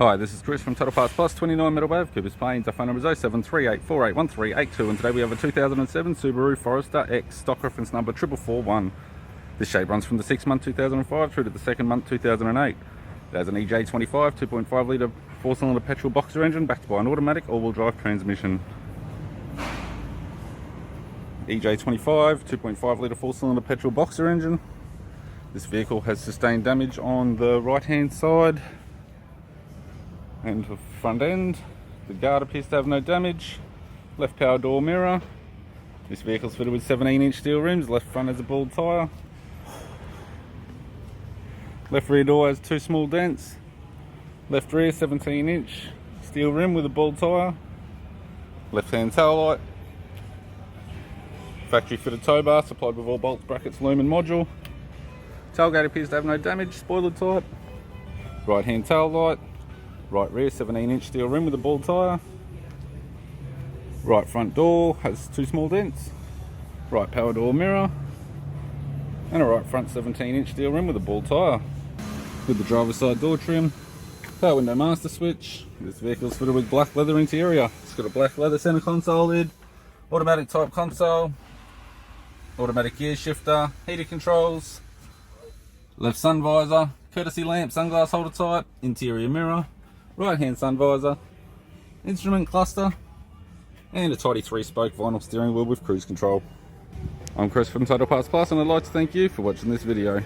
Hi, this is Chris from Total Parts Plus, 29 Meadow Ave, Coopers Plains. Our phone number is 0738481382, and today we have a 2007 Subaru Forester X, stock reference number 4441. This shape runs from the 6th month 2005 through to the 2nd month 2008. It has an EJ25 2.5 litre 4-cylinder petrol boxer engine backed by an automatic all-wheel drive transmission. EJ25 2.5 litre 4-cylinder petrol boxer engine. This vehicle has sustained damage on the right hand side and the front end. The guard appears to have no damage. Left power door mirror. This vehicle is fitted with 17-inch steel rims. Left front has a bald tyre. Left rear door has 2 small dents. Left rear 17-inch steel rim with a bald tyre. Left hand taillight. Factory fitted tow bar supplied with all bolts, brackets, loom and module. Tailgate appears to have no damage. Spoiler type. Right hand tail light. Right rear 17-inch steel rim with a bald tyre. Right front door has 2 small dents. Right power door mirror. And a right front 17-inch steel rim with a bald tyre. With the driver's side door trim. Power window master switch. This vehicle is fitted with black leather interior. It's got a black leather centre console lid. Automatic type console. Automatic gear shifter. Heater controls. Left sun visor. Courtesy lamp, sunglass holder type. Interior mirror. Right hand sun visor, instrument cluster, and a tidy 3-spoke vinyl steering wheel with cruise control. I'm Chris from Total Parts Plus, and I'd like to thank you for watching this video.